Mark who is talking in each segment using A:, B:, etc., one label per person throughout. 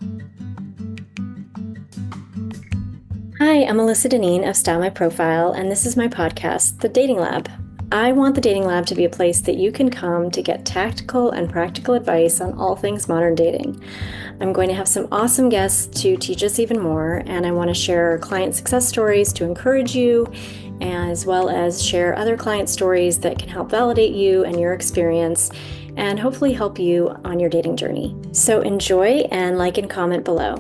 A: Hi, I'm Alyssa Dineen of Style My Profile, and this is my podcast, The Dating Lab. I want the Dating Lab to be a place that you can come to get tactical and practical advice on all things modern dating. I'm going to have some awesome guests to teach us even more, and I want to share client success stories to encourage you, as well as share other client stories that can help validate you and your experience, and hopefully help you on your dating journey. So enjoy and like and comment below.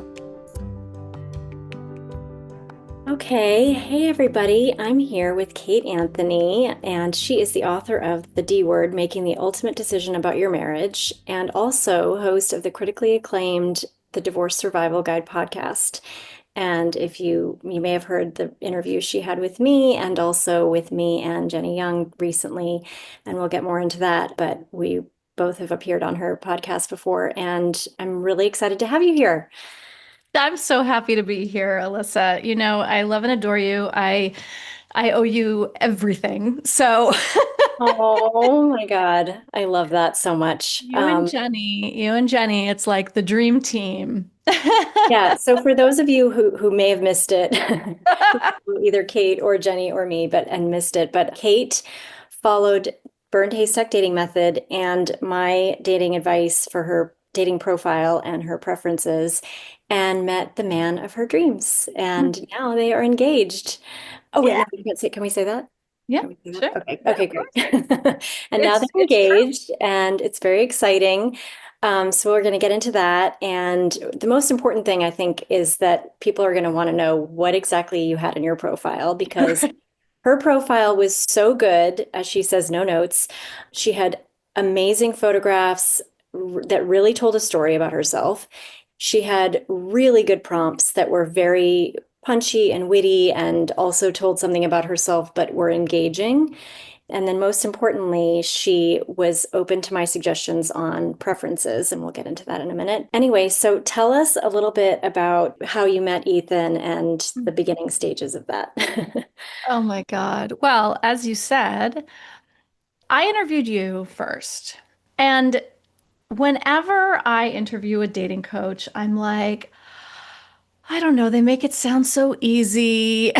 A: Okay, hey everybody. I'm here with Kate Anthony, and she is the author of The D Word, Making the Ultimate Decision About Your Marriage, and also host of the critically acclaimed The Divorce Survival Guide podcast. And if you may have heard the interview she had with me and also with me and Jennie Young recently, and we'll get more into that, but we both have appeared on her podcast before, and I'm really excited to have you here.
B: I'm so happy to be here, Alyssa. You know, I love and adore you. I owe you everything. So
A: Oh my God. I love that so much.
B: you and Jennie, it's like the dream team.
A: Yeah. So for those of you who may have missed it, either Kate or Jennie or me, and missed it, but Kate followed Burned Haystack Dating Method and my dating advice for her dating profile and her preferences and met the man of her dreams. And now they are engaged. Oh, wait,
B: Yeah.
A: no, we can't say, can we say that?
B: Yeah,
A: Can we say that?
B: sure.
A: Okay,
B: Yeah,
A: okay,
B: of course.
A: great. And now they're
B: It's true.
A: engaged, and it's very exciting. So we're going to get into that. And the most important thing, I think, is that people are going to want to know what exactly you had in your profile because her profile was so good, as she says, no notes. She had amazing photographs that really told a story about herself. She had really good prompts that were very punchy and witty and also told something about herself, but were engaging. And then most importantly, she was open to my suggestions on preferences, and we'll get into that in a minute. Anyway, so tell us a little bit about how you met Ethan and the beginning stages of that.
B: Oh my God. Well, as you said, I interviewed you first. And whenever I interview a dating coach, I'm like, I don't know, they make it sound so easy.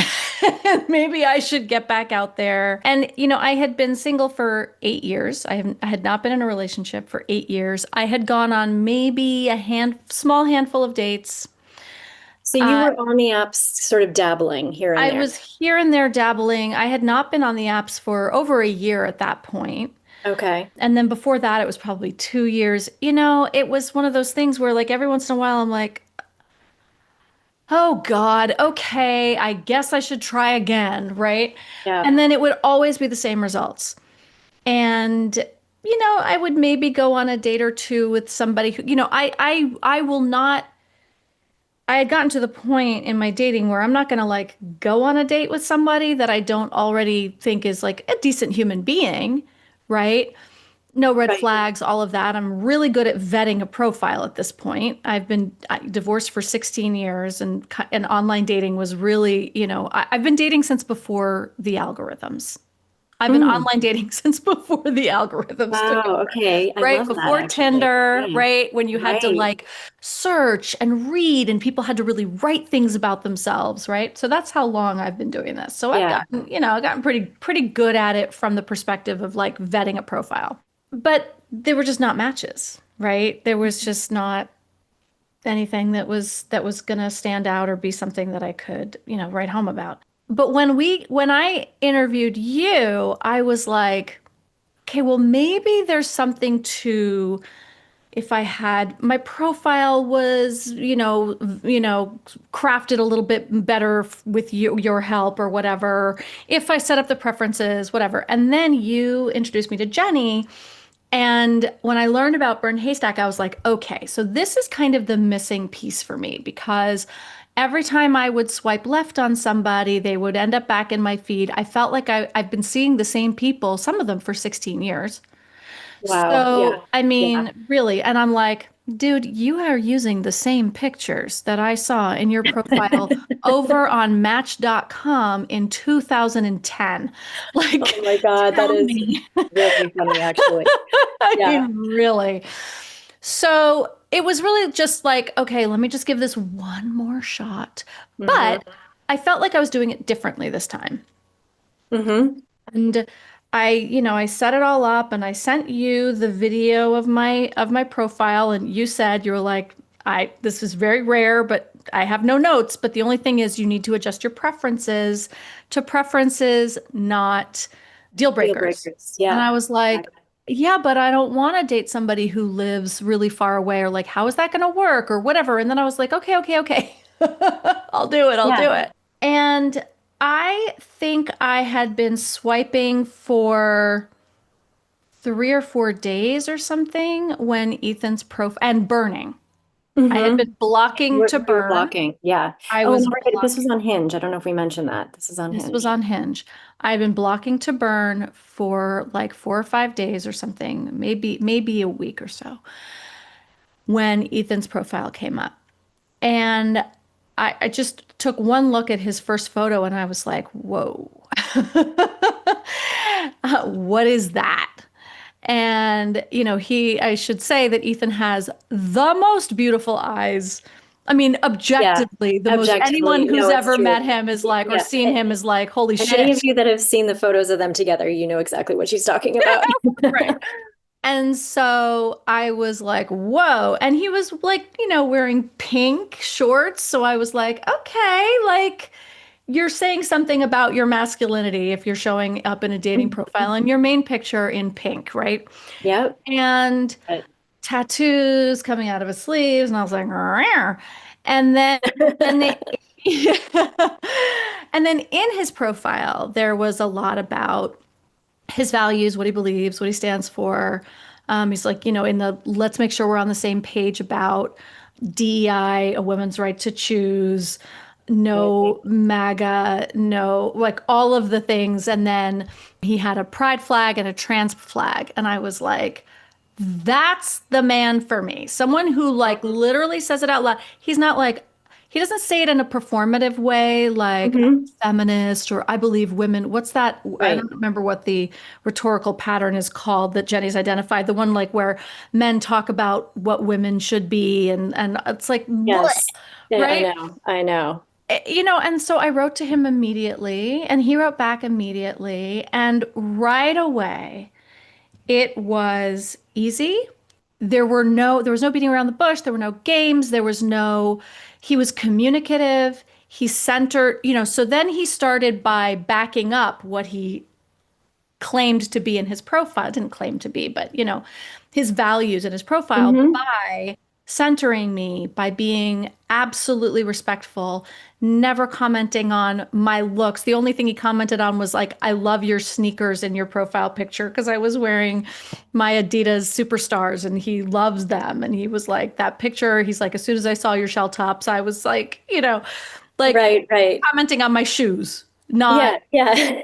B: Maybe I should get back out there. And, you know, I had been single for 8 years. I had not been in a relationship for 8 years. I had gone on maybe small handful of dates.
A: So you
B: Uh,
A: were on the apps sort of dabbling here and
B: I
A: there.
B: was here and there dabbling. I had not been on the apps for over a year at that point.
A: Okay.
B: And then before that, it was probably 2 years. You know, it was one of those things where, like, every once in a while, I'm like, oh God, okay, I guess I should try again, right?
A: Yeah.
B: And then it would always be the same results. And I would maybe go on a date or two with somebody who, I will not. I had gotten to the point in my dating where I'm not going to like go on a date with somebody that I don't already think is like a decent human being, right? No red
A: Right.
B: flags, all of that. I'm really good at vetting a profile at this point. I've been divorced for 16 years, and online dating was really, I've been dating since before the algorithms. I've been
A: Mm.
B: online dating since before the algorithms took
A: Wow.
B: over,
A: Okay. I
B: right?
A: love that
B: Before
A: actually.
B: Tinder,
A: Yeah.
B: right? When you had to
A: Right.
B: like search and read and people had to really write things about themselves, right? So that's how long I've been doing this. So
A: Yeah.
B: I've gotten pretty good at it from the perspective of like vetting a profile. But they were just not matches, right? There was just not anything that was gonna stand out or be something that I could, write home about. But when I interviewed you, I was like, okay, well maybe there's something to if I had my profile was, crafted a little bit better with your help or whatever. If I set up the preferences, whatever. And then you introduced me to Jennie. And when I learned about Burned Haystack, I was like, okay, so this is kind of the missing piece for me because every time I would swipe left on somebody, they would end up back in my feed. I felt like I've been seeing the same people, some of them for 16 years.
A: Wow. Yeah.
B: So, I
A: Yeah.
B: mean, really, and I'm like, dude, you are using the same pictures that I saw in your profile over on Match.com in 2010.
A: Oh
B: Like,
A: my God. That
B: tell
A: is
B: me.
A: really funny, actually.
B: I
A: Yeah.
B: mean, really. So it was really just like, okay, let me just give this one more shot.
A: Mm-hmm.
B: But I felt like I was doing it differently this time.
A: Mm-hmm.
B: And I set it all up and I sent you the video of my profile and you said you were like, I this is very rare, but I have no notes, but the only thing is you need to adjust your preferences to preferences, not deal
A: Deal
B: breakers.
A: breakers.
B: And
A: Yeah.
B: I was like,
A: Exactly.
B: yeah, but I don't want to date somebody who lives really far away or like, how is that going to work or whatever. And then I was like, okay, okay, okay. I'll do it. I'll
A: Yeah.
B: do it. And I think I had been swiping for 3 or 4 days or something when Ethan's profile and burning. I had
A: Mm-hmm.
B: been blocking to
A: You were
B: burn.
A: blocking. Yeah.
B: I
A: Oh, and
B: was
A: don't forget, this was
B: blocking.
A: on Hinge. I don't know if we mentioned that. This is on
B: This was
A: Hinge.
B: on Hinge. I had been blocking to burn for like 4 or 5 days or something, maybe a week or so when Ethan's profile came up. And I just took one look at his first photo and I was like, whoa, what is that? And, I should say that Ethan has the most beautiful eyes. I mean,
A: Yeah.
B: objectively, the most, anyone
A: Objectively.
B: who's
A: No, it's
B: ever
A: true.
B: met him is like, or
A: Yeah.
B: seen him is like, holy
A: And any of
B: shit.
A: you that have seen the photos of them together, you know exactly what she's talking about.
B: Right. And so I was like, whoa. And he was like, wearing pink shorts. So I was like, okay, like you're saying something about your masculinity if you're showing up in a dating profile and your main picture in pink, right?
A: Yep.
B: And
A: But-
B: tattoos coming out of his sleeves. And I was like, "Rrr." And then, and they, and then in his profile, there was a lot about his values, what he believes, what he stands for. He's like, in the let's make sure we're on the same page about DEI, a woman's right to choose,
A: Amazing.
B: no MAGA, no, like all of the things. And then he had a pride flag and a trans flag. And I was like, that's the man for me. Someone who like literally says it out loud. He's not like, he doesn't say it in a performative way, like I'm
A: Hmm.
B: a feminist or I believe women. What's that? I
A: Right.
B: don't remember what the rhetorical pattern is called that Jenny's identified. The one like where men talk about what women should be, and it's like, bleh,
A: Yes. Yeah, I
B: right?
A: know. I know.
B: And so I wrote to him immediately, and he wrote back immediately, and right away. It was easy. There was no beating around the bush. There were no games. He was communicative. He centered, so then he started by backing up what he claimed to be in his profile, didn't claim to be, but his values in his profile
A: Hmm.
B: by centering me, by being absolutely respectful, never commenting on my looks. The only thing he commented on was like, I love your sneakers in your profile picture because I was wearing my Adidas Superstars and he loves them. And he was like, that picture, he's like, as soon as I saw your shell tops, I was like, like
A: Right, right.
B: commenting on my shoes, not
A: Yeah, yeah.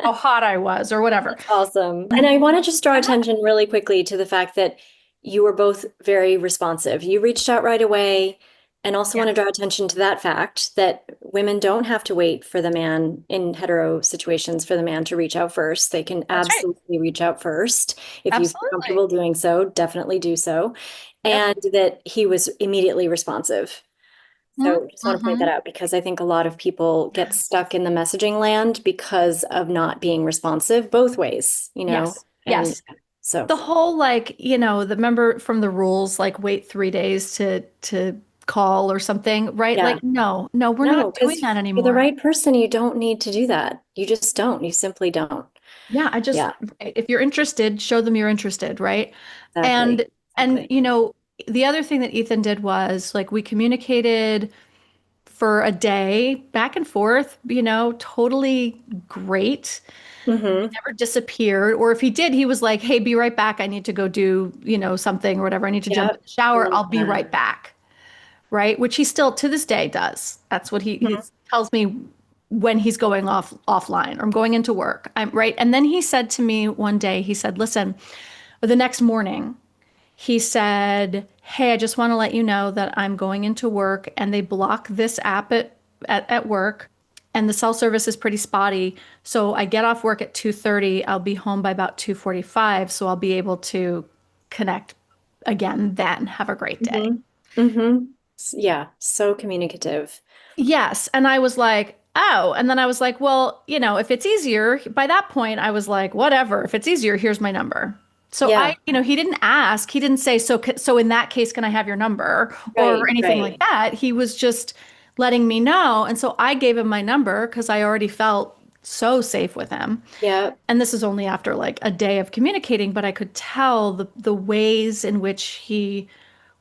B: how hot I was or whatever.
A: That's awesome. And I want to just draw attention really quickly to the fact that you were both very responsive. You reached out right away, and also want to draw
B: Yes,
A: attention to that fact that women don't have to wait for the man in hetero situations for the man to reach out first. They can
B: that's right.
A: absolutely reach out first. If you feel
B: Absolutely.
A: comfortable doing so, definitely do so.
B: Yep.
A: And that he was immediately responsive. So just want to point that
B: Mm-hmm.
A: out because I think a lot of people get
B: Yes.
A: stuck in the messaging land because of not being responsive both ways,
B: Yes.
A: And
B: Yes.
A: so
B: The whole like, the member from the rules, like wait 3 days to call or something, right?
A: yeah.
B: Like, no, no, we're
A: No,
B: not doing
A: because
B: that
A: for the
B: anymore.
A: right person, you don't need to do that. You just don't. You simply don't.
B: Yeah,
A: Yeah,
B: if you're interested, show them you're interested, right?
A: exactly.
B: And and
A: Exactly.
B: the other thing that Ethan did was like we communicated for a day back and forth, totally great.
A: Mm-hmm.
B: Never disappeared. Or if he did, he was like, hey, be right back. I need to go do, something or whatever. I need to jump in
A: Yep.
B: the
A: I
B: shower.
A: love
B: I'll be
A: that.
B: right back. Right. Which he still to this day does. That's what he
A: Mhm.
B: tells me when he's going offline or I'm going into work. I'm right. And then he said to me one day, he said, listen, or the next morning, he said, hey, I just want to let you know that I'm going into work and they block this app at work and the cell service is pretty spotty. So I get off work at 2:30. I'll be home by about 2:45. So I'll be able to connect again then. Have a great day.
A: Hmm. Hmm. Yeah, so communicative.
B: Yes. And I was like, oh. And then I was like, well, if it's easier, by that point, I was like, whatever. If it's easier, here's my number. So
A: Yeah,
B: he didn't ask. He didn't say, so in that case, can I have your number or
A: right,
B: anything like
A: right.
B: that. He was just letting me know. And so I gave him my number because I already felt so safe with him.
A: Yeah,
B: And this is only after like a day of communicating, but I could tell the ways in which he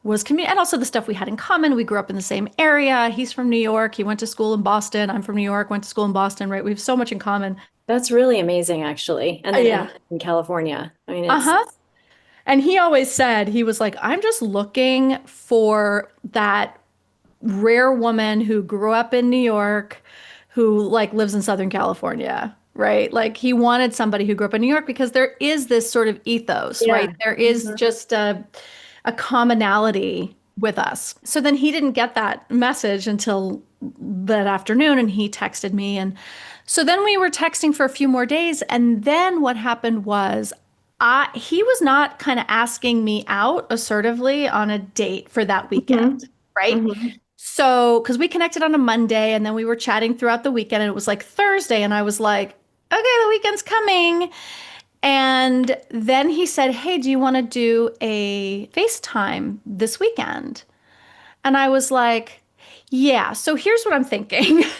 B: was and also the stuff we had in common. We grew up in the same area. He's from New York. He went to school in Boston. I'm from New York, went to school in Boston, right? We have so much in common.
A: that's really amazing, actually. And then
B: Yeah.
A: and in California. I mean, it's
B: Uh-huh. And he always said, he was like, I'm just looking for that rare woman who grew up in New York, who like lives in Southern California, right? Like he wanted somebody who grew up in New York because there is this sort of ethos, right?
A: yeah.
B: There is
A: Mhm.
B: just a commonality with us. So then he didn't get that message until that afternoon and he texted me. And so then we were texting for a few more days. And then what happened was he was not kind of asking me out assertively on a date for that weekend,
A: Hmm.
B: right?
A: Hmm.
B: So, because we connected on a Monday and then we were chatting throughout the weekend and it was like Thursday and I was like, okay, the weekend's coming. And then he said, hey, do you want to do a FaceTime this weekend? And I was like, yeah, so here's what I'm thinking. Because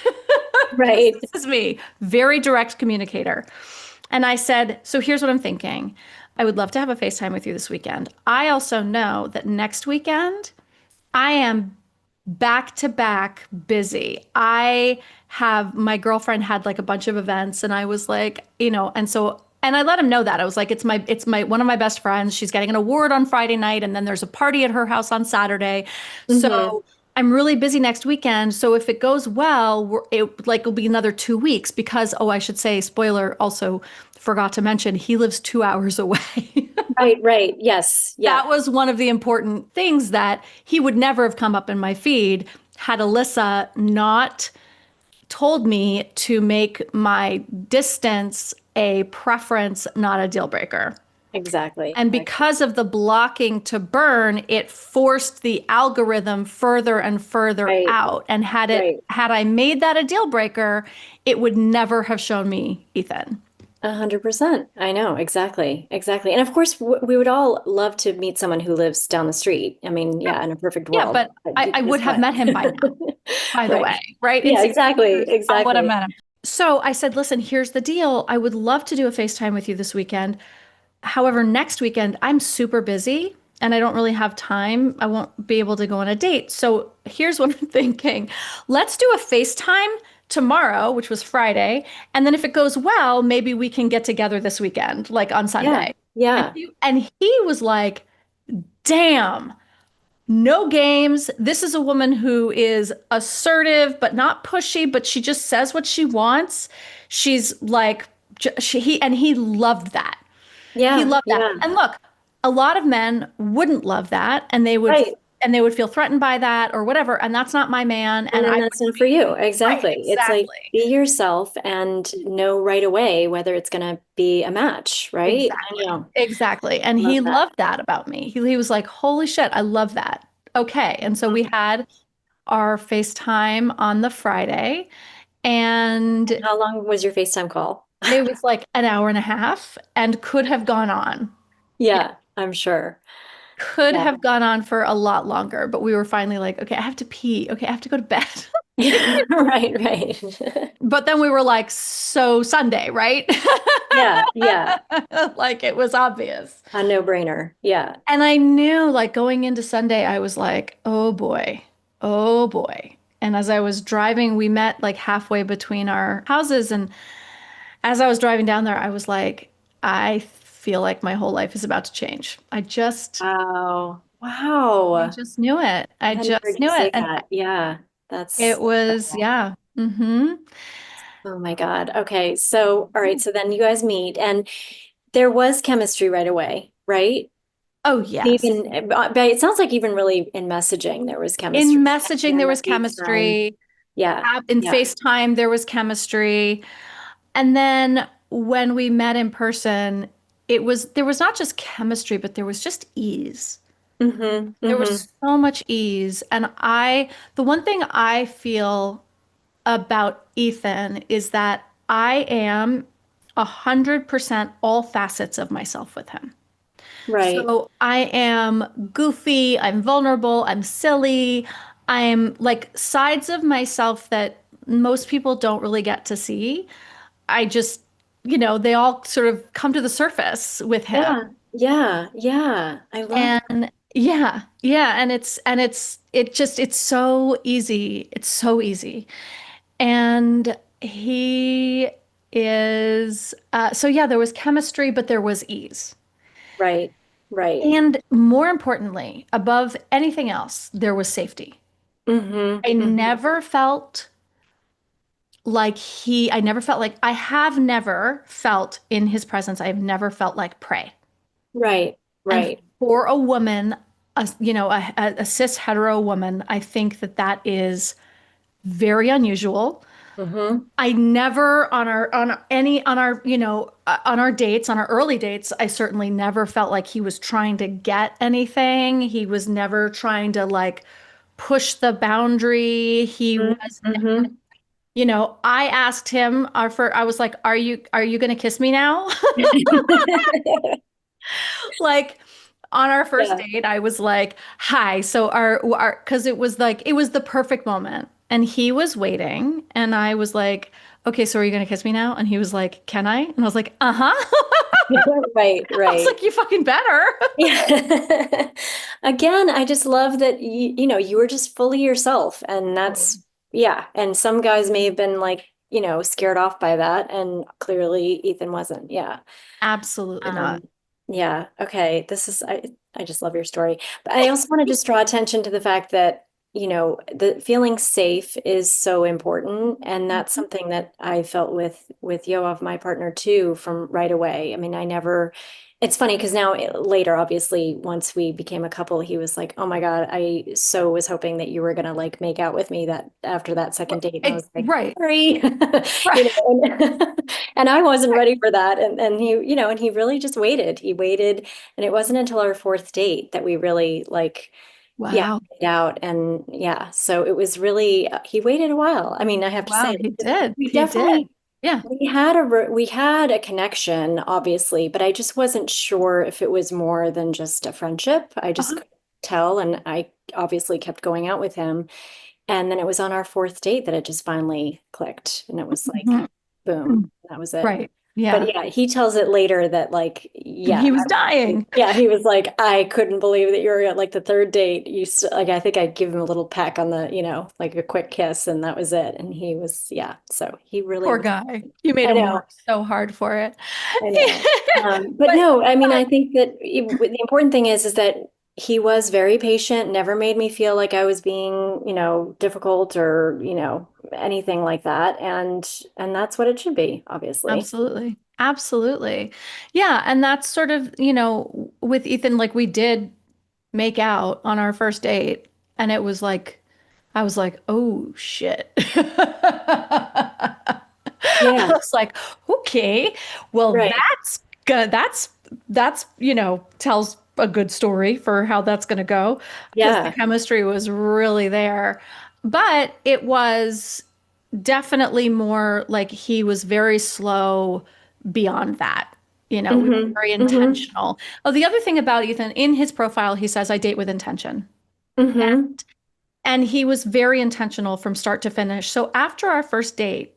A: Right.
B: this is me, very direct communicator. And I said, so here's what I'm thinking. I would love to have a FaceTime with you this weekend. I also know that next weekend I am back to back busy. My girlfriend had like a bunch of events and I was like, and I let him know that. I was like, it's my one of my best friends. She's getting an award on Friday night and then there's a party at her house on Saturday.
A: Hmm.
B: So I'm really busy next weekend. So if it goes well, it'll be another 2 weeks because, oh, I should say, spoiler, also forgot to mention, he lives 2 hours away.
A: Right, right. Yes. Yeah.
B: That was one of the important things that he would never have come up in my feed had Alyssa not told me to make my distance a preference, not a deal breaker.
A: Exactly.
B: And because of the blocking to burn, it forced the algorithm further and further
A: Right,
B: out. And
A: right.
B: had I made that a deal breaker, it would never have shown me Ethan.
A: 100%. I know, exactly. Exactly. And of course, we would all love to meet someone who lives down the street. I mean, yeah, in a perfect
B: Yeah,
A: world.
B: but
A: But
B: I would
A: guess
B: have
A: what?
B: met him by now, by the way,
A: Right.
B: right? In
A: Yeah,
B: 16
A: exactly.
B: years, I would have
A: Exactly.
B: met him. So I said, listen, here's the deal. I would love to do a FaceTime with you this weekend. However, next weekend, I'm super busy and I don't really have time. I won't be able to go on a date. So here's what I'm thinking. Let's do a FaceTime tomorrow, which was Friday. And then if it goes well, maybe we can get together this weekend, like on
A: Yeah.
B: Sunday. And
A: Yeah.
B: he was like, damn. No games. This is a woman who is assertive, but not pushy, but she just says what she wants. She's like, he loved that. He
A: Yeah.
B: loved that.
A: Yeah.
B: And look, a lot of men wouldn't love that
A: Right.
B: and they would feel threatened by that or whatever. And that's not my man.
A: And
B: And I
A: then
B: would
A: that's not for you.
B: right,
A: Exactly. It's like
B: exactly.
A: be yourself and know right away whether it's going to be a match, right? I
B: Exactly.
A: know.
B: Exactly. And
A: Love
B: he
A: that.
B: loved that about me. He was like, holy shit, I love that. Okay. And so we
A: Mhm.
B: had our FaceTime on the Friday. And
A: How long was your FaceTime call?
B: it was like an hour and a half and could have gone on. Yeah,
A: Yeah, I'm sure.
B: could
A: Yeah.
B: have gone on for a lot longer, but we were finally like, okay, I have to pee. Okay, I have to go to bed.
A: Right, right.
B: But then we were like, so Sunday, right?
A: Yeah, yeah.
B: Like it was obvious.
A: A no-brainer. Yeah.
B: And I knew like going into Sunday, I was like, oh boy, oh boy. And as I was driving, we met like halfway between our houses. And as I was driving down there, I was like, I feel like my whole life is about to change.
A: Wow.
B: I
A: Wow.
B: just knew it.
A: I
B: I
A: hadn't
B: just
A: heard
B: knew
A: you
B: it.
A: say
B: And
A: that. Yeah.
B: it
A: That's
B: was,
A: incredible.
B: yeah. Hmm.
A: Oh my God. Okay. So, all right. So then you guys meet and there was chemistry right away, right?
B: Oh, yes.
A: Even, but it sounds like even really in messaging, there was chemistry.
B: In messaging,
A: And
B: there
A: the
B: was
A: FaceTime.
B: chemistry.
A: Yeah.
B: In
A: Yeah.
B: FaceTime, there was chemistry. And then when we met in person, there was not just chemistry, but there was just ease.
A: Mm-hmm.
B: There
A: Mm-hmm.
B: was so much ease. And the one thing I feel about Ethan is that I am 100% all facets of myself with him.
A: Right.
B: So I am goofy, I'm vulnerable, I'm silly, I'm like sides of myself that most people don't really get to see. I just, they all sort of come to the surface with him.
A: Yeah. Yeah. Yeah. I love that.
B: And yeah, yeah, it's so easy. It's so easy. And he is so yeah, there was chemistry, but there was ease.
A: Right. Right.
B: And more importantly, above anything else, there was safety.
A: Mm-hmm.
B: I
A: Mm-hmm.
B: never felt I never felt like, I have never felt in his presence, I have never felt like prey.
A: Right.
B: And
A: Right.
B: for a woman, a cis hetero woman, I think that that is very unusual.
A: Mm-hmm.
B: I never on our dates, on our early dates, I certainly never felt like he was trying to get anything. He was never trying to like push the boundary. He was,
A: Mm-hmm.
B: I asked him I was like, are you going to kiss me now?" Like on our first
A: Yeah.
B: date, I was like, "Hi." So because it was like it was the perfect moment, and he was waiting, and I was like, "Okay, so are you gonna kiss me now?" And he was like, "Can I?" And I was like, "Uh-huh."
A: Right.
B: I was
A: Right.
B: like, "You fucking better."
A: Yeah. Again, I just love that you were just fully yourself. And that's, yeah. And some guys may have been like, scared off by that. And clearly Ethan wasn't. Yeah.
B: Absolutely not.
A: Um, yeah. Okay. I just love your story. But I also want to just draw attention to the fact that, the feeling safe is so important. And that's
B: Mhm.
A: something that I felt with Yoav, my partner too, from right away. I mean, it's funny because now later, obviously, once we became a couple, he was like, "Oh my God, I so was hoping that you were gonna like make out with me that after that second date." And I was like,
B: Right.
A: "Sorry,"
B: Right.
A: and I wasn't ready for that. And he really just waited. He waited, and it wasn't until our fourth date that we really like, yeah,
B: Wow.
A: made out. And yeah, so it was really he waited a while. I mean, I have to
B: Wow,
A: say,
B: he did.
A: we
B: He did.
A: definitely
B: Yeah.
A: we had a connection, obviously, but I just wasn't sure if it was more than just a friendship. I just
B: Uh-huh.
A: couldn't tell, and I obviously kept going out with him. And then it was on our fourth date that it just finally clicked, and it was like,
B: Mhm.
A: boom, that was it.
B: Right.
A: But
B: Yeah.
A: yeah, he tells it later that like, yeah,
B: He was dying.
A: yeah, he was like, I couldn't believe that you were at like the third date. Like, I think I'd give him a little peck on the, like a quick kiss, and that was it. And he was, yeah, so he really
B: Poor
A: was.
B: guy. You made
A: I
B: him
A: know.
B: work so hard for it.
A: I know. But
B: But
A: no, I mean, I think that the important thing is that he was very patient, never made me feel like I was being, difficult or, anything like that. And that's what it should be, obviously.
B: absolutely. Absolutely. Yeah. And that's sort of, with Ethan, like we did make out on our first date. And it was like, I was like, oh shit. I
A: Yeah,
B: was like, okay, well,
A: right.
B: that's good. That's, tells a good story for how that's going to go because the
A: Yeah.
B: chemistry was really there. But it was definitely more like he was very slow beyond that. We were
A: Hmm.
B: very
A: Hmm.
B: intentional. Oh, the other thing about Ethan, in his profile, he says, I date with intention.
A: Hmm.
B: And he was very intentional from start to finish. So after our first date,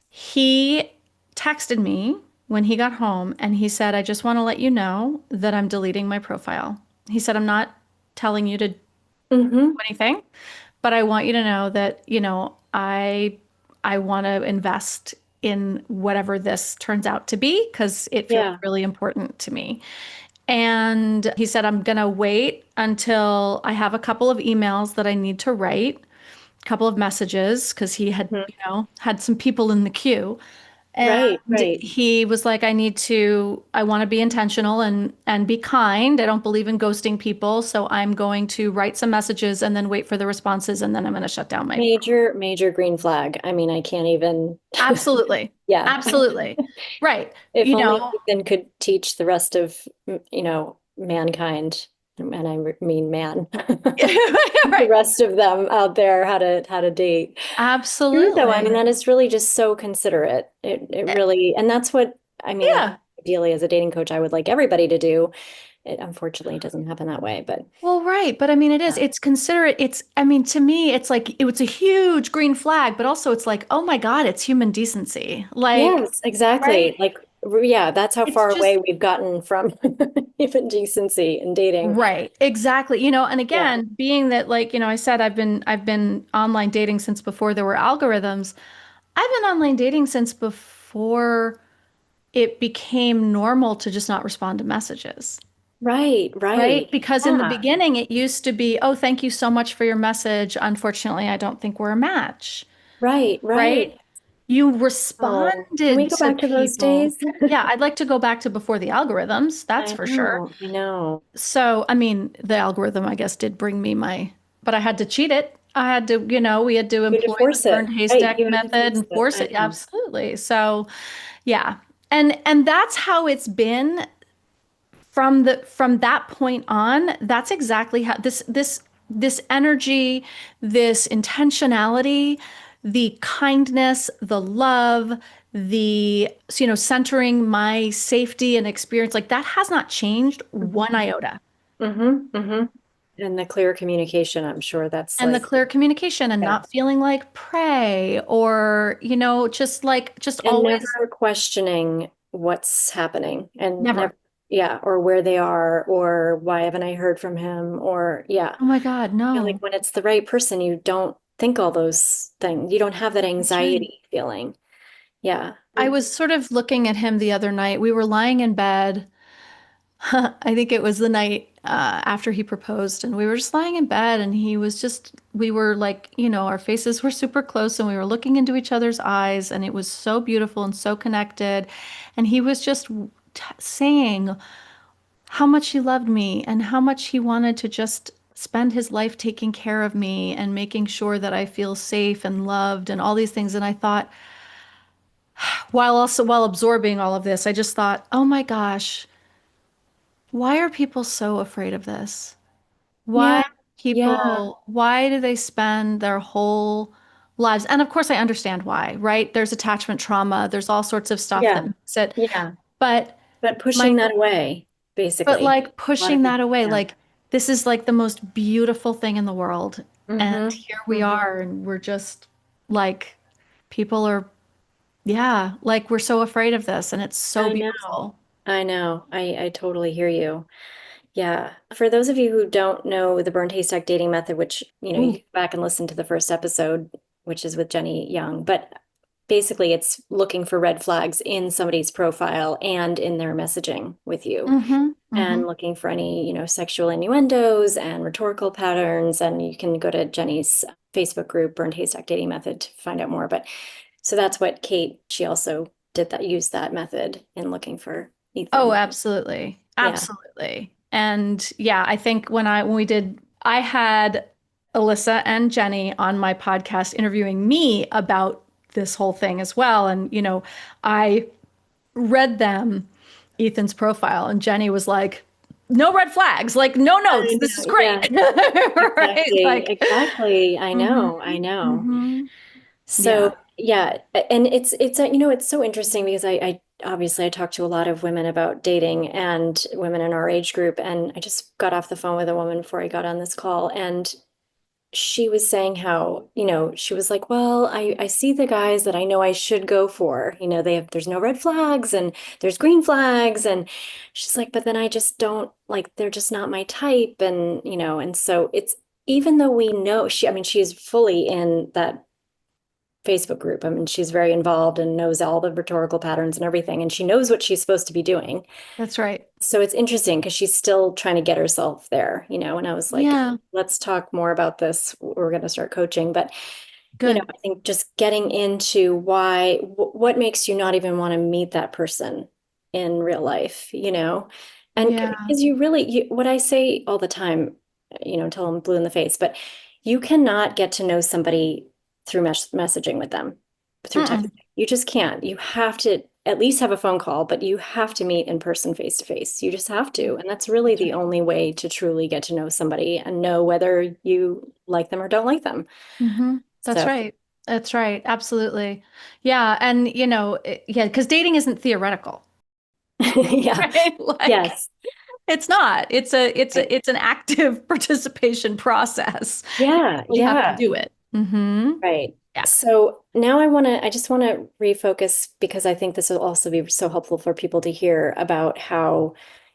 B: he texted me when he got home and he said, I just want to let you know that I'm deleting my profile. He said, I'm not telling you to do
A: Hmm.
B: anything, but I want you to know that, I want to invest in whatever this turns out to be because it feels
A: Yeah.
B: really important to me. And he said, I'm going to wait until I have a couple of emails that I need to write, a couple of messages, because he had,
A: Mhm.
B: had some people in the queue.
A: Right,
B: And
A: right.
B: he was like, I want to be intentional and be kind. I don't believe in ghosting people. So I'm going to write some messages and then wait for the responses. And then I'm going to shut down my.
A: Major, major green flag. I mean, I can't even,
B: Absolutely.
A: yeah.
B: Absolutely. Right.
A: If only Ethan could teach the rest of, mankind. and I mean man, the
B: Right.
A: rest of them out there how to date. True though, I mean
B: Absolutely.
A: that is really just so considerate. It
B: Eh,
A: really, and that's what I mean, I
B: Yeah.
A: think ideally as a dating coach I would like everybody to do. It unfortunately doesn't happen that way, but
B: Well, right. But I mean, it is.
A: yeah.
B: It's considerate. I mean, to me, it's like it's a huge green flag, but also it's like, oh my God, it's human decency. Like,
A: Yes, exactly.
B: right?
A: Like yeah, that's how
B: It's
A: far
B: just
A: away we've gotten from even decency in dating.
B: right. Exactly. And
A: Yeah.
B: again, being that like, I said I've been online dating since before there were algorithms. I've been online dating since before it became normal to just not respond to messages.
A: Right, right.
B: Right? Because in the
A: Yeah.
B: beginning, it used to be, oh, thank you so much for your message. Unfortunately, I don't think we're a match.
A: Right, right.
B: Right? You
A: Oh, can we
B: responded
A: go
B: to
A: back to those
B: people.
A: days?
B: Yeah, I'd like to go back to before the algorithms, that's
A: I
B: for sure.
A: know, I know.
B: So, I mean, the algorithm, I guess, did bring me but I had to cheat it. I had to, we had to
A: You had to
B: employ the
A: force
B: burned
A: it. Right,
B: haystack
A: you had to
B: method
A: force
B: and
A: it.
B: force
A: I
B: it.
A: know.
B: Absolutely. So, yeah. And that's how it's been from that point on. That's exactly how this energy, this intentionality, the kindness, the love, the centering my safety and experience, like that has not changed one
A: Hmm.
B: iota.
A: Hmm. And the clear communication, I'm sure that's
B: And the
A: like,
B: clear communication and
A: yeah.
B: not feeling like prey or just
A: And
B: always
A: never questioning what's happening and never,
B: never.
A: yeah, or where they are or why haven't I heard from him or yeah.
B: Oh my God,
A: I feel like
B: no.
A: when it's the right person, you don't think all those things. You don't have that
B: That's right.
A: anxiety feeling. Yeah.
B: I was sort of looking at him the other night. We were lying in bed. I think it was the night after he proposed, and we were just lying in bed, and we were like, our faces were super close, and we were looking into each other's eyes, and it was so beautiful and so connected. And he was just saying how much he loved me and how much he wanted to just spend his life taking care of me and making sure that I feel safe and loved and all these things. And I thought, while absorbing all of this, I just thought, oh my gosh, why are people so afraid of this?
A: Yeah. Yeah.
B: Why do they spend their whole lives? And of course, I understand why, right? There's attachment trauma, there's all sorts of stuff that
A: Yeah.
B: makes it,
A: Yeah.
B: but
A: But
B: my,
A: pushing that away,
B: but
A: basically.
B: like
A: A lot of
B: pushing that
A: people,
B: away,
A: yeah.
B: like this is like the most beautiful thing in the world. And
A: Hmm.
B: here we
A: Hmm.
B: are, and we're just like, people are, yeah, like we're so afraid of this, and it's so
A: I know.
B: beautiful.
A: I know. I totally hear you. Yeah. For those of you who don't know the Burned Haystack Dating Method, which, you
B: Ooh.
A: can go back and listen to the first episode, which is with Jennie Young, but basically it's looking for red flags in somebody's profile and in their messaging with you.
B: Mm-hmm. Mm-hmm.
A: And looking for any, sexual innuendos and rhetorical patterns. And you can go to Jenny's Facebook group, Burned Haystack Dating Method, to find out more. But so that's what Kate, she also did that, used that method in looking for
B: Oh,
A: Ethan.
B: absolutely.
A: Yeah.
B: Absolutely. And yeah, I think when we did, I had Alyssa and Jenny on my podcast interviewing me about this whole thing as well. And, I read them Ethan's profile, and Jenny was like, no red flags, like no
A: I
B: notes. This is
A: know.
B: great.
A: Yeah,
B: Right?
A: exactly.
B: Like,
A: Exactly. I
B: hmm
A: know. I know.
B: hmm
A: So
B: yeah.
A: yeah, and it's so interesting because I obviously I talk to a lot of women about dating and women in our age group, and I just got off the phone with a woman before I got on this call, and she was saying how, she was like, well, I see the guys that I know I should go for. There's no red flags and there's green flags. And she's like, but then I just don't like, they're just not my type. And so it's, even though we know I mean, she's fully in that Facebook group. I mean, she's very involved and knows all the rhetorical patterns and everything, and she knows what she's supposed to be doing.
B: That's right.
A: So it's interesting because she's still trying to get herself there, and I was like,
B: Yeah.
A: let's talk more about this. We're going to start coaching. But,
B: Good.
A: I think just getting into what makes you not even want to meet that person in real life, and
B: Yeah.
A: because what I say all the time, until I'm blue in the face, but you cannot get to know somebody through messaging with them, through texting.
B: Mm-mm.
A: You just can't. You have to. at least have a phone call, but you have to meet in person face to face. You just have to. And that's really
B: That's
A: the
B: right.
A: only way to truly get to know somebody and know whether you like them or don't like them.
B: That's
A: So,
B: right. That's right. Absolutely. Yeah. And, yeah, because dating isn't theoretical,
A: yeah.
B: right? Like,
A: Yes.
B: it's not.
A: Right.
B: It's an active participation process.
A: Yeah.
B: We have to
A: Yeah.
B: do it.
A: Right.
B: Yeah.
A: So now I just want to refocus because I think this will also be so helpful for people to hear about how,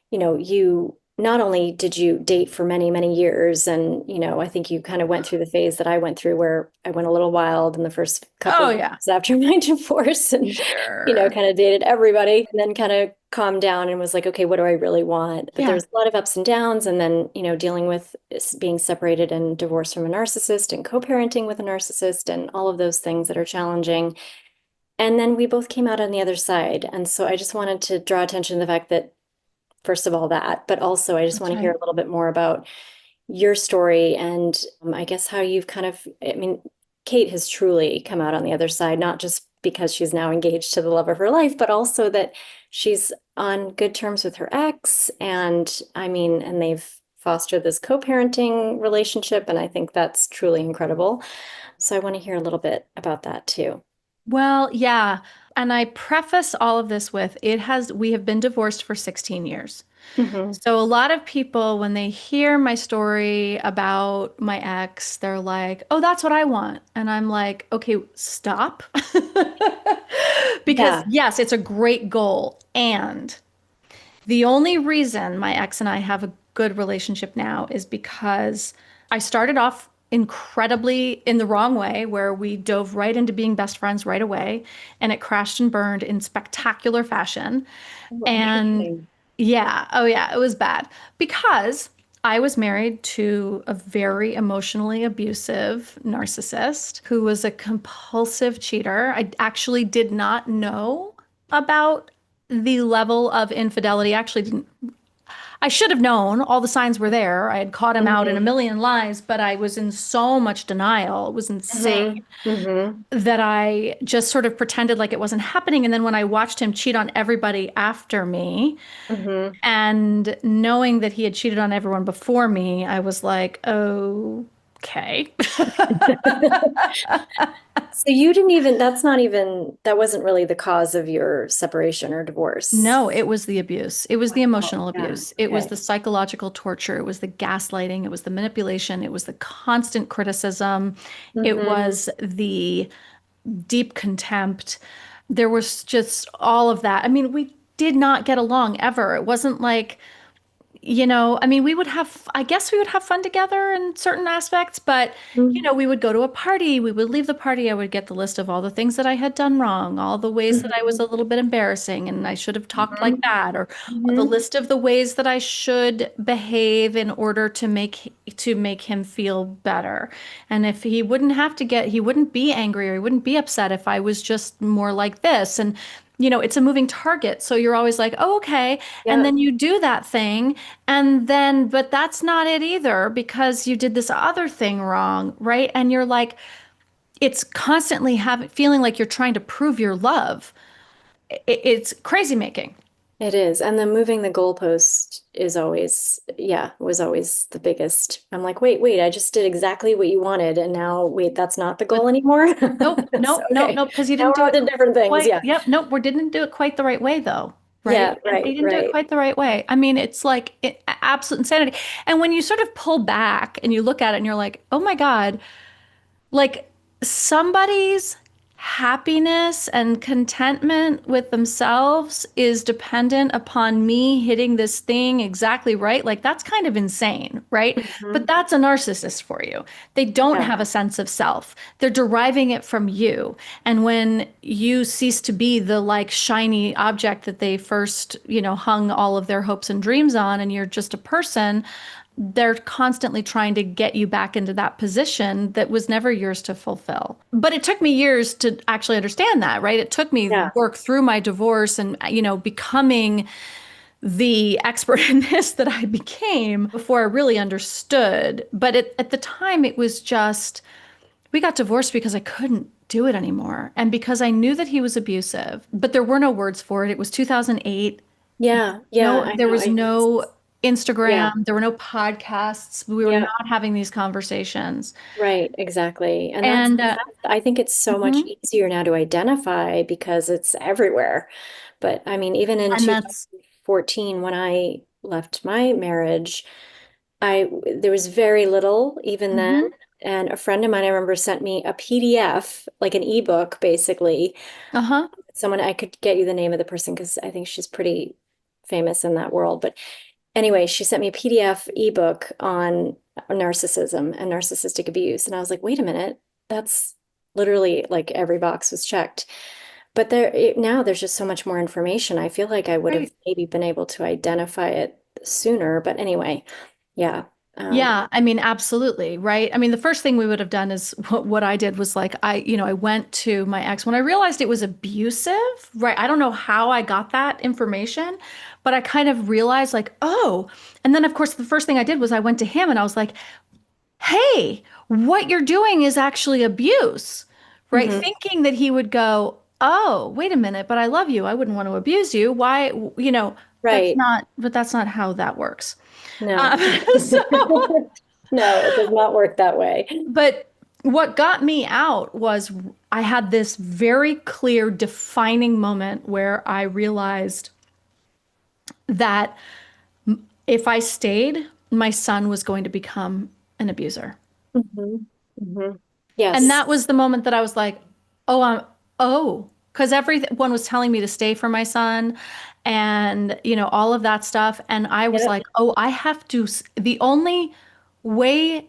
A: you not only did you date for many, many years, and, I think you kind of went through the phase that I went through where I went a little wild in the first couple
B: Oh,
A: of
B: yeah.
A: years after my divorce and,
B: Sure.
A: kind of dated everybody and then kind of calmed down and was like, okay, what do I really want? But
B: Yeah.
A: there's a lot of ups and downs. And then, dealing with being separated and divorced from a narcissist and co-parenting with a narcissist and all of those things that are challenging. And then we both came out on the other side. And so I just wanted to draw attention to the fact that, first of all, that, but also I just
B: That's
A: want to hear
B: right.
A: a little bit more about your story and I guess how you've kind of, I mean, Kate has truly come out on the other side, not just because she's now engaged to the love of her life, but also that she's on good terms with her ex. And I mean, and they've fostered this co-parenting relationship. And I think that's truly incredible. So I want to hear a little bit about that too.
B: Well, yeah. And I preface all of this with we have been divorced for 16 years.
A: Hmm.
B: So a lot of people, when they hear my story about my ex, they're like, oh, that's what I want. And I'm like, okay, stop. Because
A: Yeah.
B: yes, it's a great goal. And the only reason my ex and I have a good relationship now is because I started off incredibly in the wrong way, where we dove right into being best friends right away, and it crashed and burned in spectacular fashion.
A: Oh,
B: And
A: interesting.
B: yeah, oh yeah, it was bad because I was married to a very emotionally abusive narcissist who was a compulsive cheater. I actually did not know about the level of infidelity. I actually didn't, I should have known. All the signs were there. I had caught him out in a
A: Hmm.
B: million lies, but I was in so much denial. It was insane
A: Hmm. Hmm.
B: that I just sort of pretended like it wasn't happening. And then when I watched him cheat on everybody after me,
A: Hmm.
B: and knowing that he had cheated on everyone before me, I was like, okay.
A: So you didn't even, that's not even, that wasn't really the cause of your separation or divorce.
B: No, it was the abuse. It was the
A: Wow.
B: emotional
A: Yeah.
B: abuse. It was
A: Okay.
B: the psychological torture. It was the gaslighting. It was the manipulation. It was the constant criticism. It
A: Hmm.
B: was the deep contempt. There was just all of that. I mean, we did not get along ever. It wasn't like, I mean, I guess we would have fun together in certain aspects, but,
A: Hmm.
B: we would go to a party, we would leave the party, I would get the list of all the things that I had done wrong, all the ways that I was
A: Hmm.
B: a little bit embarrassing and I should have talked like
A: Hmm.
B: that, or the
A: Hmm.
B: list of the ways that I should behave in order to make him feel better. And if he wouldn't be angry or he wouldn't be upset if I was just more like this. And it's a moving target. So you're always like, oh, okay. And
A: Yeah.
B: then you do that thing. And then, but that's not it either because you did this other thing wrong, right? And you're like, it's constantly feeling like you're trying to prove your love. It's crazy making.
A: It is. And then moving the goalpost is always, yeah, was always the biggest. I'm like, wait, I just did exactly what you wanted. And now, wait, that's not the
B: But
A: goal anymore.
B: nope,
A: So,
B: nope, nope,
A: okay.
B: nope, because you
A: Now
B: didn't
A: we're
B: do
A: on
B: it
A: to different things.
B: quite.
A: Yeah.
B: Yep, nope, we didn't do it quite the right way though. Right?
A: Yeah.
B: And you
A: Right.
B: didn't do it
A: Right.
B: quite the right way. I mean, it's like absolute insanity. And when you sort of pull back and you look at it and you're like, oh my God, like somebody's happiness and contentment with themselves is dependent upon me hitting this thing exactly right. Like that's kind of insane, right? But
A: Hmm.
B: that's a narcissist for you. They don't
A: Yeah.
B: have a sense of self. They're deriving it from you. And when you cease to be the like shiny object that they first, hung all of their hopes and dreams on, and you're just a person, they're constantly trying to get you back into that position that was never yours to fulfill. But it took me years to actually understand that, right? It took me
A: Yeah.
B: work through my divorce and, becoming the expert in this that I became before I really understood. But at the time, it was just, we got divorced because I couldn't do it anymore. And because I knew that he was abusive, but there were no words for it. It was 2008.
A: Yeah, yeah,
B: No,
A: I
B: there
A: know.
B: was no
A: Yeah,
B: Instagram, there were no podcasts. We were
A: yeah,
B: not having these conversations.
A: right, exactly. And
B: And
A: I think it's so much
B: mhm.
A: easier now to identify because it's everywhere. But I mean, even in
B: And that's
A: 2014, when I left my marriage, there was very little even then.
B: mhm.
A: And a friend of mine, I remember, sent me a PDF, like an ebook, basically.
B: Uh-huh.
A: Someone, I could get you the name of the person because I think she's pretty famous in that world. But anyway, she sent me a PDF ebook on narcissism and narcissistic abuse. And I was like, wait a minute, that's literally like every box was checked. But now there's just so much more information. I feel like I would have
B: Right.
A: maybe been able to identify it sooner. But anyway, yeah. Um,
B: Yeah, I mean, absolutely, right? I mean, the first thing we would have done is what I did was like I went to my ex when I realized it was abusive, right? I don't know how I got that information, but I kind of realized like, oh, and then of course the first thing I did was I went to him and I was like, "Hey, what you're doing is actually abuse." Right?
A: mhm.
B: Thinking that he would go, "Oh, wait a minute, but I love you. I wouldn't want to abuse you. Why,
A: Right.
B: but that's not how that works."
A: No.
B: Um, so
A: No, it does not work that way.
B: But what got me out was I had this very clear defining moment where I realized that if I stayed, my son was going to become an abuser.
A: Hmm. Hmm.
B: And
A: Yes.
B: that was the moment that I was like, oh, because everyone was telling me to stay for my son and, all of that stuff. And I was
A: Yep.
B: like, oh, I have to, the only way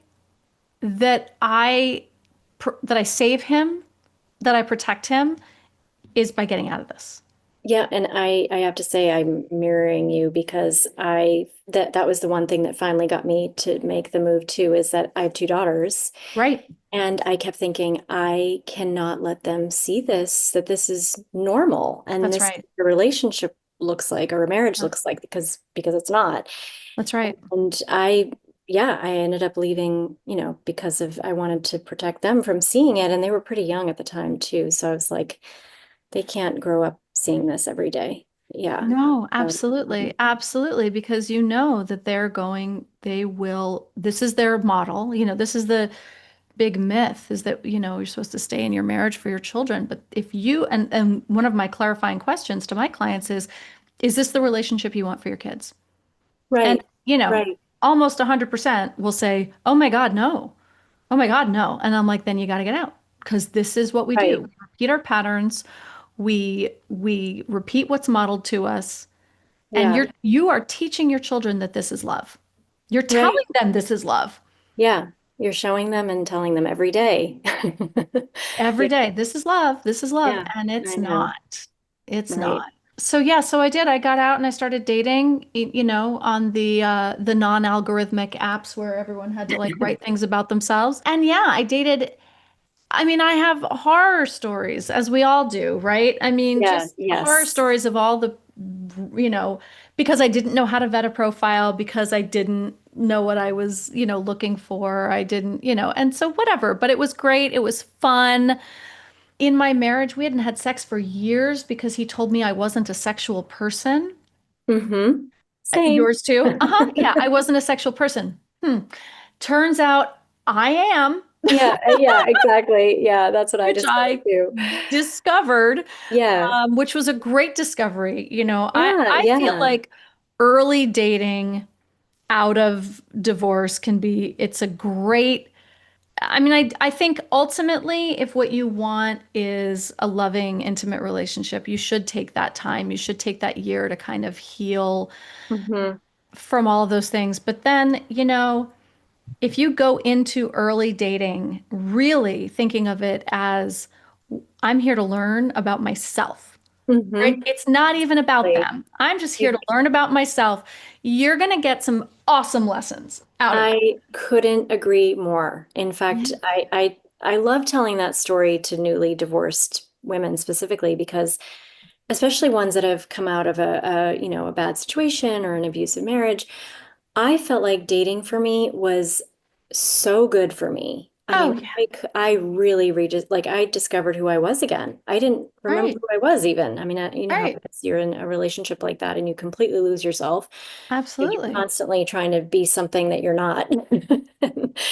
B: that I save him, that I protect him is by getting out of this.
A: Yeah, and I have to say I'm mirroring you because that was the one thing that finally got me to make the move too, is that I have two daughters
B: Right.
A: and I kept thinking I cannot let them see this, that this is normal and
B: That's
A: this
B: right.
A: a relationship looks like or a marriage
B: Yeah,
A: looks like because it's not.
B: that's right.
A: And yeah, I ended up leaving, because of I wanted to protect them from seeing it and they were pretty young at the time too. So I was like, they can't grow up seeing this every day. Yeah.
B: No,
A: So,
B: absolutely. Absolutely. Because you know that they will, this is their model. This is the big myth is that, you're supposed to stay in your marriage for your children. But if you, and one of my clarifying questions to my clients is this the relationship you want for your kids? And,
A: right,
B: you know,
A: right,
B: almost 100% will say, oh my God, no. Oh my God, no. And I'm like, then you got to get out because this is what we do.
A: right.
B: We repeat our patterns. We repeat what's modeled to us. And
A: Yeah,
B: you are teaching your children that this is love. You're
A: right.
B: telling them this is love
A: Yeah. You're showing them and telling them every day.
B: every
A: Yeah,
B: day. This is love. This is love.
A: yeah,
B: And
A: I
B: it's
A: know.
B: not. It's
A: Right.
B: not. So yeah, so I did. I got out and I started dating, on the non-algorithmic apps where everyone had to like write things about themselves. And yeah, I dated. I mean, I have horror stories, as we all do, right? I mean,
A: Yeah,
B: just horror
A: yes.
B: stories of all the, you know, because I didn't know how to vet a profile, because I didn't know what I was, looking for. I didn't, and so whatever. But it was great. It was fun. In my marriage, we hadn't had sex for years because he told me I wasn't a sexual person.
A: Mm-hmm. Same.
B: Yours too? Uh-huh. Yeah, I wasn't a sexual person. Turns out I am,
A: Yeah, yeah, exactly. Yeah, that's what I
B: which
A: discovered
B: I
A: too.
B: discovered,
A: Yeah.
B: which was a great discovery.
A: Yeah,
B: I feel
A: yeah.
B: like early dating out of divorce it's a great, I mean, I think ultimately, if what you want is a loving, intimate relationship, you should take that time. You should take that year to kind of heal
A: Mm-hmm.
B: from all of those things. But then, if you go into early dating really thinking of it as I'm here to learn about myself, right?
A: Mm-hmm.
B: It's not even about
A: Like,
B: them. I'm just here
A: you
B: to learn about myself. You're going to get some awesome lessons out of it.
A: I couldn't agree more. In fact,
B: Yeah.
A: I love telling that story to newly divorced women specifically because especially ones that have come out of a bad situation or an abusive marriage, I felt like dating for me was so good for me. I
B: Oh,
A: mean,
B: yeah.
A: I really like I discovered who I was again. I didn't remember
B: Right.
A: who I was even. I mean, you know how it
B: Right.
A: is. You're in a relationship like that and you completely lose yourself. You're
B: Absolutely.
A: constantly trying to be something that you're not and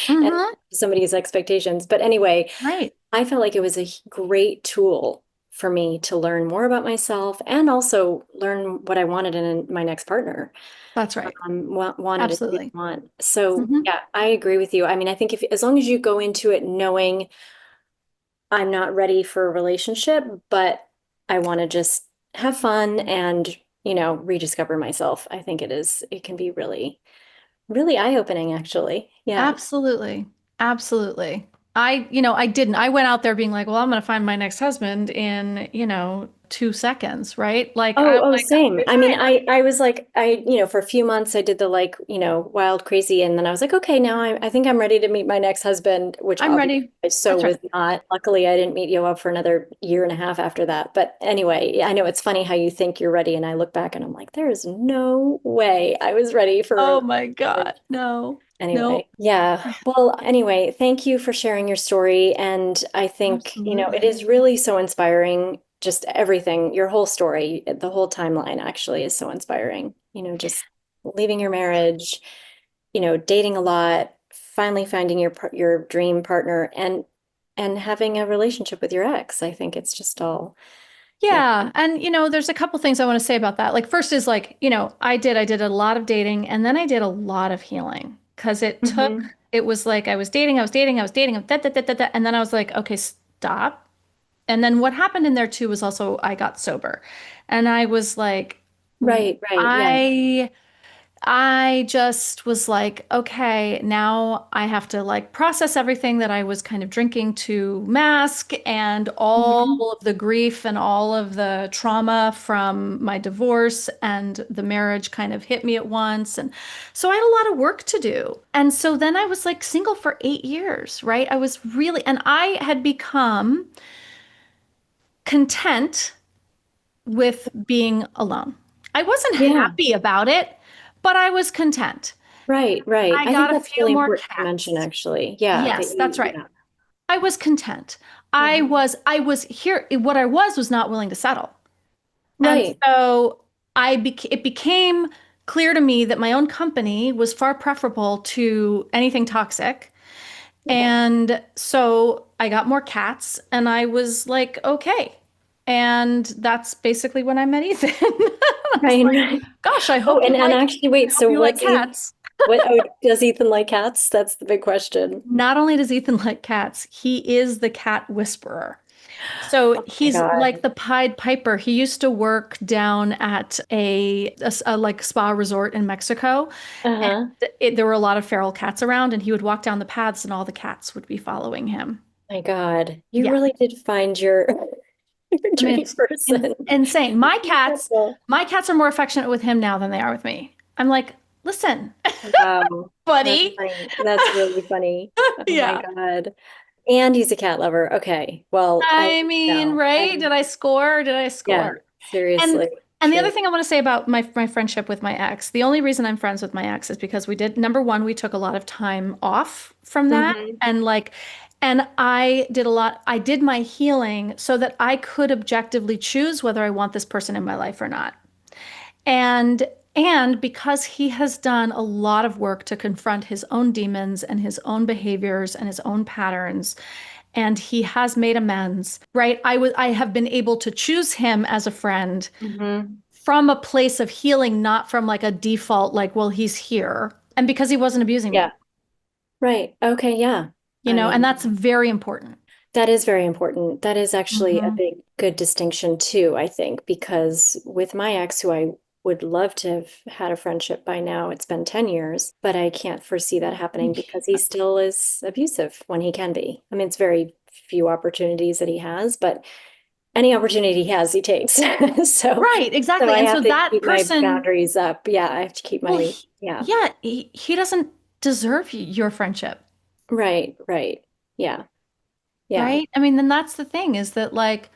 B: Mm-hmm.
A: somebody's expectations. But anyway,
B: Right.
A: I felt like it was a great tool for me to learn more about myself and also learn what I wanted in my next partner.
B: That's right.
A: Wanted and didn't
B: Absolutely.
A: want. So
B: Hmm.
A: yeah, I agree with you. I mean, I think if as long as you go into it knowing I'm not ready for a relationship, but I want to just have fun and, rediscover myself, I think it can be really, really eye-opening, actually. Yeah.
B: Absolutely. Absolutely. I didn't. I went out there being like, well, I'm going to find my next husband in, 2 seconds, right? Like, I'm
A: Oh,
B: like,
A: same.
B: okay,
A: I mean,
B: fine.
A: I was like, for a few months I did the like, wild, crazy, and then I was like, okay, now I think I'm ready to meet my next husband, which
B: I'm
A: obviously
B: ready.
A: I so
B: That's right.
A: was not. Luckily, I didn't meet you up for another year and a half after that. But anyway, yeah, I know it's funny how you think you're ready, and I look back and I'm like, there is no way I was ready for
B: Oh
A: a
B: my
A: relationship.
B: God. No. No.
A: Anyway, yeah. Well, anyway, thank you for sharing your story. And I think, it
B: Absolutely.
A: is really so inspiring. Just everything, your whole story, the whole timeline actually is so inspiring. Just leaving your marriage, dating a lot, finally finding your dream partner and having a relationship with your ex. I think it's just all, yeah.
B: Yeah, and there's a couple things I want to say about that. Like first is like, I did a lot of dating and then I did a lot of healing because
A: Hmm.
B: it was like I was dating, da, da, da, da, da, and then I was like, okay, stop. And then what happened in there too was also I got sober. And I was like,
A: Right, right. Yeah.
B: I just was like, okay, now I have to like process everything that I was kind of drinking to mask and
A: Hmm.
B: all of the grief and all of the trauma from my divorce and the marriage kind of hit me at once. And so I had a lot of work to do. And so then I was like single for 8 years, right? I was really, and I had become content with being alone. I wasn't
A: Yeah.
B: happy about it, but I was content.
A: Right, right.
B: I
A: I think
B: got a
A: that's
B: few
A: really
B: more
A: important to mention,
B: cats.
A: actually. Yeah, that
B: Yes, that's right.
A: yeah.
B: I was content.
A: Hmm.
B: I was here. What I was not willing to settle. And
A: Right.
B: so it became clear to me that my own company was far preferable to anything toxic.
A: Yeah.
B: And so I got more cats and I was like, okay. And that's basically when I met Ethan. I was
A: Right,
B: like,
A: right.
B: gosh,
A: Oh, and actually,
B: I
A: wait,
B: hope
A: so
B: you like
A: what's he,
B: cats.
A: does Ethan like cats? That's the big question.
B: Not only does Ethan like cats, he is the cat whisperer. So
A: Oh my
B: he's like
A: God.
B: the Pied Piper. He used to work down at a like spa resort in Mexico, and
A: Uh-huh.
B: there were a lot of feral cats around, and he would walk down the paths, and all the cats would be following him.
A: My God. You
B: Yeah,
A: really did find your
B: I mean
A: dream
B: it's
A: person.
B: insane.
A: Incredible.
B: My cats are more affectionate with him now than they are with me. I'm like, listen,
A: Wow. That's
B: buddy.
A: funny. That's really funny. Oh my
B: Yeah.
A: God. And he's a cat lover. Okay. Well,
B: I mean,
A: I
B: right? Did I score? Did I
A: yeah,
B: score? And
A: seriously.
B: and the other
A: Truly.
B: thing I want to say about my friendship with my ex, the only reason I'm friends with my ex is because we did number one, we took a lot of time off from that
A: Hmm.
B: and like and I did my healing so that I could objectively choose whether I want this person in my life or not. And and because he has done a lot of work to confront his own demons and his own behaviors and his own patterns, and he has made amends, right? I have been able to choose him as a friend
A: Hmm.
B: from a place of healing, not from like a default, like, well, he's here. And because he wasn't abusing
A: Yeah.
B: me,
A: Right. Okay. Yeah. I
B: and
A: mean,
B: that's very important.
A: that is very important. That is actually a
B: Hmm.
A: big, good distinction too, I think, because with my ex, who I would love to have had a friendship by now, it's been 10 years, but I can't foresee that happening because he still is abusive when he can be. I mean, it's very few opportunities that he has, but any opportunity he has, he takes. So,
B: Right,
A: so
B: exactly.
A: I
B: And
A: have
B: so
A: to
B: that
A: keep my
B: person,
A: boundaries up. Yeah, I have to keep
B: well,
A: yeah.
B: yeah, he doesn't deserve your friendship,
A: Right, right. Yeah, yeah.
B: right? I mean, then that's the thing is that like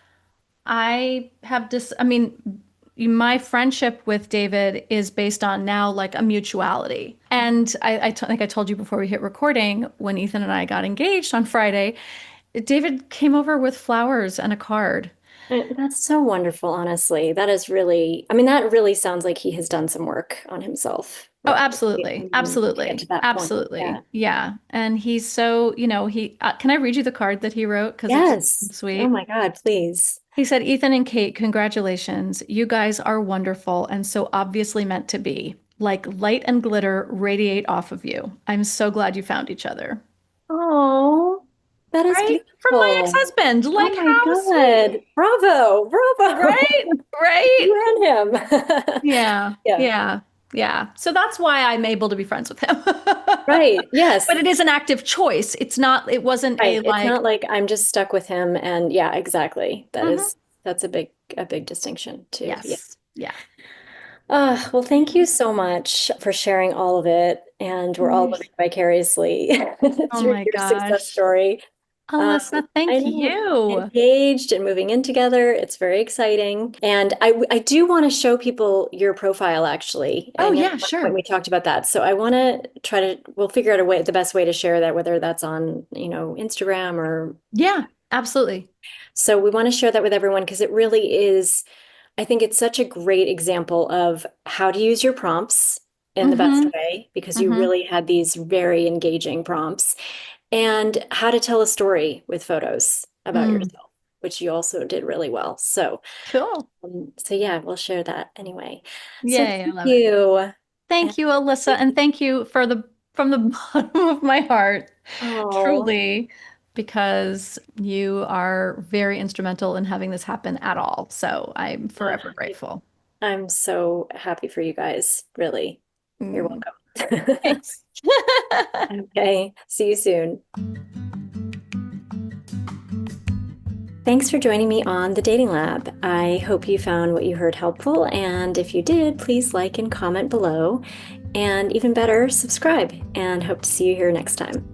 B: I mean, my friendship with David is based on now like a mutuality. And think I told you before we hit recording, when Ethan and I got engaged on Friday, David came over with flowers and a card.
A: That's so wonderful, honestly. That is really, I mean, that really sounds like he has done some work on himself,
B: Oh,
A: like
B: absolutely.
A: to get to
B: Absolutely.
A: that point. Yeah.
B: Absolutely. Yeah. And he's so, can I read you the card that he wrote? Because it's
A: Yes. Oh
B: sweet.
A: my God, please.
B: He said, Ethan and Kate, congratulations. You guys are wonderful and so obviously meant to be. Like light and glitter radiate off of you. I'm so glad you found each other.
A: Oh, that is
B: Right? From my
A: beautiful.
B: ex-husband.
A: Oh
B: Like,
A: my
B: how
A: God.
B: sweet.
A: Bravo. Bravo.
B: Right? Right?
A: You and him.
B: Yeah.
A: Yeah.
B: Yeah. Yeah. So that's why I'm able to be friends with him.
A: Right.
B: But
A: Yes.
B: it is an active choice. It wasn't
A: Right.
B: a
A: It's
B: like,
A: not like I'm just stuck with him and yeah, exactly.
B: mhm,
A: That's a big distinction too. Yeah.
B: yes. Yeah.
A: Well, thank you so much for sharing all of it. And we're all living vicariously
B: Oh
A: through
B: my
A: your success
B: gosh.
A: story. Um,
B: Alyssa,
A: I
B: thank
A: know,
B: you.
A: engaged and moving in together. It's very exciting. And I do want to show people your profile, actually. I
B: Oh
A: know
B: yeah,
A: at one point
B: sure.
A: we talked about that. So I want to we'll figure out the best way to share that, whether that's on, Instagram or
B: Yeah, absolutely.
A: so we want to share that with everyone because it really is, I think it's such a great example of how to use your prompts in the best
B: Mm-hmm.
A: way because you
B: Mm-hmm.
A: really had these very engaging prompts and how to tell a story with photos about
B: Mm,
A: yourself, which you also did really well. So,
B: cool.
A: so yeah, we'll share that anyway. So
B: Yay, I
A: thank
B: love it.
A: you. And
B: Thank you, Alyssa, and thank you for the from the bottom of my heart,
A: oh,
B: truly, because you are very instrumental in having this happen at all. So I'm
A: uh,
B: forever grateful.
A: I'm so happy for you guys. Really. You're
B: Mm,
A: welcome.
B: thanks.
A: Okay. See you soon. Thanks for joining me on the Dating Lab. I hope you found what you heard helpful, and if you did, please like and comment below, and even better, subscribe, and hope to see you here next time.